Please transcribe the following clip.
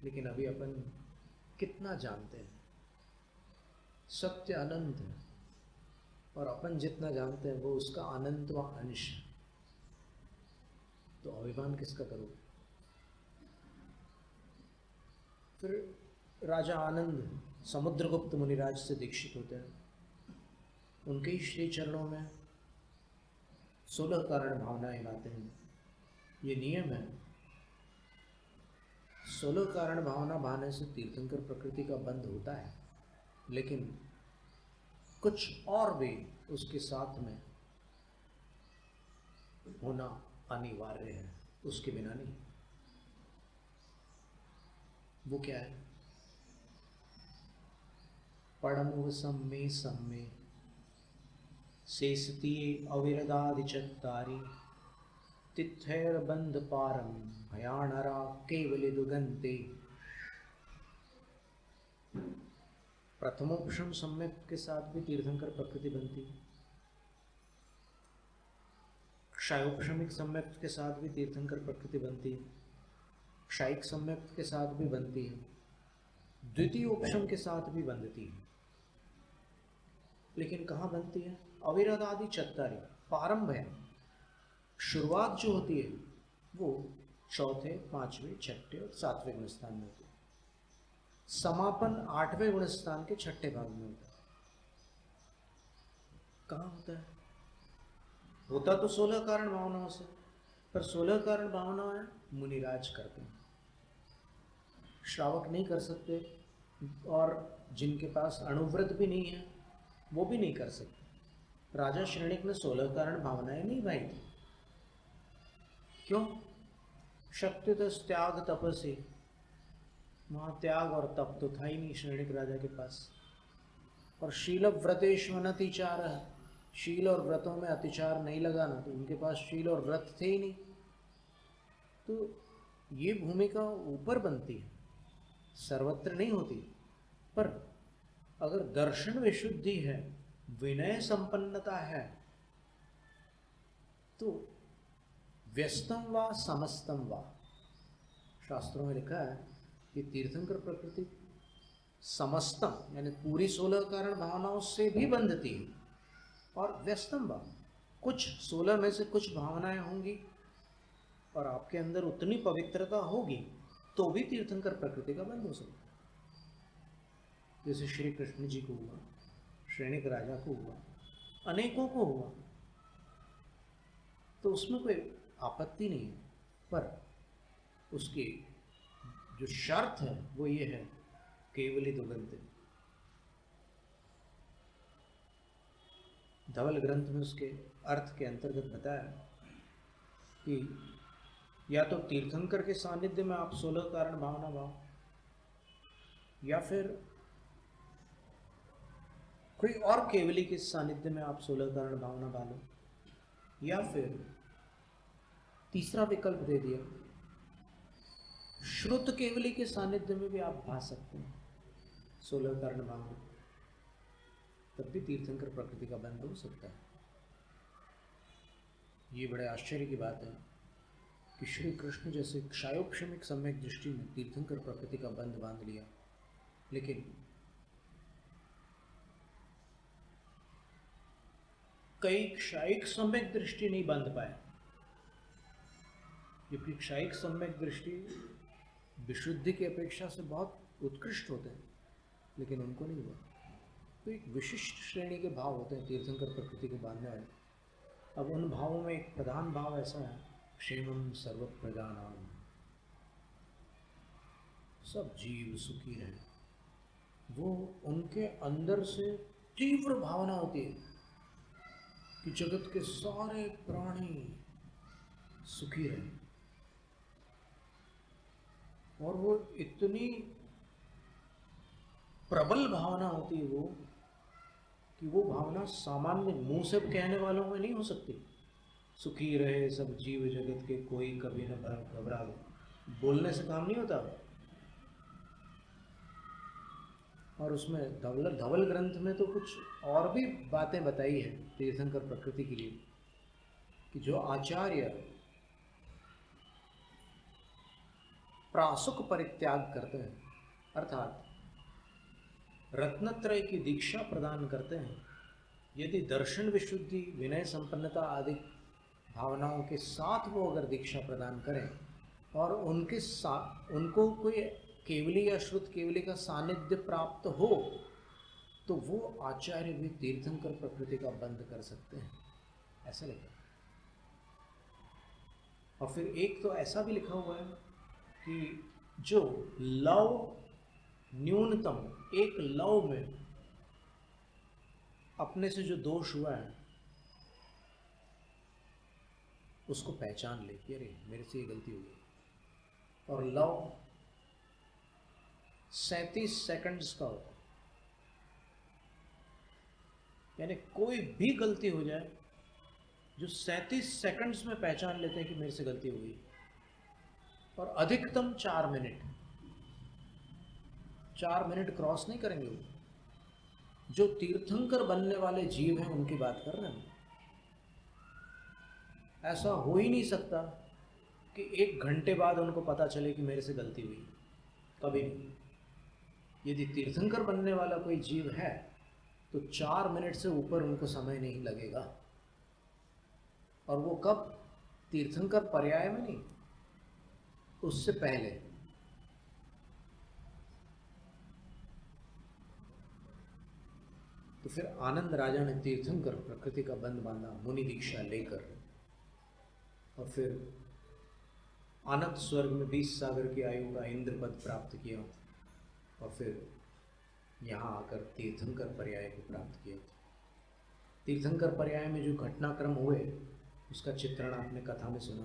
लेकिन अभी अपन कितना जानते हैं? सत्य अनंत है और अपन जितना जानते हैं वो उसका अनंतवा अंश है। तो अभिमान किसका करोगे? फिर राजा आनंद समुद्रगुप्त मुनिराज से दीक्षित होते हैं। उनके ही श्री चरणों में 16 कारण भावनाएं गाते हैं। ये नियम है, 16 कारण भावना बहाने से तीर्थंकर प्रकृति का बंध होता है, लेकिन कुछ और भी उसके साथ में होना अनिवार्य है, उसके बिना नहीं। वो क्या है? पड़मुव सम्मे सम्मे शेषतीये अविरदादिचत्तारि तिथैर्बंध पारम भयानरा केवले दुगंते। प्रथमोपशम सम्यक के साथ भी तीर्थंकर प्रकृति बनती है, क्षयोपशमिक सम्यक के साथ भी तीर्थंकर प्रकृति बनती है, क्षयिक सम्यक के साथ भी बनती है, द्वितीय उपशम के साथ भी बनती है। लेकिन कहाँ बनती है? अविरदादि चत्तारी, प्रारंभ है, शुरुआत जो होती है वो चौथे, पांचवें, छठे और सातवें गुण स्थान में होती है। समापन 8वें गुण स्थान के छठे भाग में होता है। कहाँ होता है? होता तो 16 कारण भावनाओं से, पर 16 कारण भावनाएं मुनिराज करते हैं, श्रावक नहीं कर सकते, और जिनके पास अणुव्रत भी नहीं है वो भी नहीं कर सकते। राजा श्रेणिक ने 16 कारण भावनाएं नहीं भाई थी। क्यों? शक्ति तो त्याग तपस्वी, वहाँ त्याग और तप तो था ही नहीं श्रेणिक राजा के पास। और शील व्रतेषु अनतिचार, शील और व्रतों में अतिचार नहीं लगाना, तो उनके पास शील और व्रत थे ही नहीं। तो ये भूमिका ऊपर बनती है, सर्वत्र नहीं होती। पर अगर दर्शन विशुद्धि है, विनय संपन्नता है, तो व्यस्तम वा समस्तम वा, शास्त्रों में लिखा है कि तीर्थंकर प्रकृति समस्तम यानी पूरी 16 कारण भावनाओं से भी बंधती है, और व्यस्तम वा, कुछ 16 में से कुछ भावनाएं होंगी और आपके अंदर उतनी पवित्रता होगी तो भी तीर्थंकर प्रकृति का बंध हो सकता है। जैसे श्री कृष्ण जी को हुआ, श्रेणिक राजा को हुआ, अनेकों को हुआ, तो उसमें कोई आपत्ति नहीं है। पर उसकी जो शर्त है वो ये है, केवली दुगंते। धवल ग्रंथ में उसके अर्थ के अंतर्गत बताया कि या तो तीर्थंकर के सानिध्य में आप 16 कारण भावना भाव, या फिर कोई और केवली के सानिध्य में आप 16 कारण भावना भालो, या फिर तीसरा विकल्प दे दिया, श्रुत केवली के सानिध्य में भी आप भा सकते हैं 16 कारण भावना, तब भी तीर्थंकर प्रकृति का बंध हो सकता है। ये बड़े आश्चर्य की बात है कि श्री कृष्ण जैसे क्षयोपशमिक सम्यक दृष्टि में तीर्थंकर प्रकृति का बंध बांध लिया, लेकिन कई क्षयिक सम्यक दृष्टि नहीं बांध पाए, जबकि क्षयिक सम्यक दृष्टि विशुद्धि की अपेक्षा से बहुत उत्कृष्ट होते हैं, लेकिन उनको नहीं हुआ। तो एक विशिष्ट श्रेणी के भाव होते हैं तीर्थंकर प्रकृति को बांधने वाले। अब उन भावों में एक प्रधान भाव ऐसा है, क्षेमम सर्व प्रजानाम, सब जीव सुखी रहे। वो उनके अंदर से तीव्र भावना होती है कि जगत के सारे प्राणी सुखी रहे, और वो इतनी प्रबल भावना होती है वो, कि वो भावना सामान्य मुंह से कहने वालों में नहीं हो सकती। सुखी रहे सब जीव जगत के, कोई कभी न घबरावे, बोलने से काम नहीं होता। और उसमें धवल ग्रंथ में तो कुछ और भी बातें बताई है तीर्थंकर प्रकृति के लिए, कि जो आचार्य प्रासुक परित्याग करते हैं, अर्थात रत्नत्रय की दीक्षा प्रदान करते हैं, यदि दर्शन विशुद्धि, विनय संपन्नता आदि भावनाओं के साथ वो अगर दीक्षा प्रदान करें और उनके साथ उनको कोई केवली या श्रुत केवली का सानिध्य प्राप्त हो, तो वो आचार्य भी तीर्थंकर प्रकृति का बंध कर सकते हैं, ऐसा लिखा। और फिर एक तो ऐसा भी लिखा हुआ है कि जो लव न्यूनतम एक लव में अपने से जो दोष हुआ है उसको पहचान ले कि अरे मेरे से ये गलती हो गई। और लव 37 सेकंड्स का होता है, यानी कोई भी गलती हो जाए जो 37 सेकंड्स में पहचान लेते हैं कि मेरे से गलती हो गई। और अधिकतम 4 मिनट, 4 मिनट क्रॉस नहीं करेंगे वो। जो तीर्थंकर बनने वाले जीव हैं उनकी बात कर रहे हैं। ऐसा हो ही नहीं सकता कि 1 घंटे बाद उनको पता चले कि मेरे से गलती हुई, कभी नहीं। यदि तीर्थंकर बनने वाला कोई जीव है तो 4 मिनट से ऊपर उनको समय नहीं लगेगा। और वो कब? तीर्थंकर पर्याय में नहीं, उससे पहले। तो फिर आनंद राजा ने तीर्थंकर प्रकृति का बंध बांधा मुनि दीक्षा लेकर, और फिर अनंत स्वर्ग में 20 सागर की आयु का इंद्र पद प्राप्त किया, और फिर यहाँ आकर तीर्थंकर पर्याय को प्राप्त किया। तीर्थंकर पर्याय में जो घटनाक्रम हुए उसका चित्रण आपने कथा में सुना।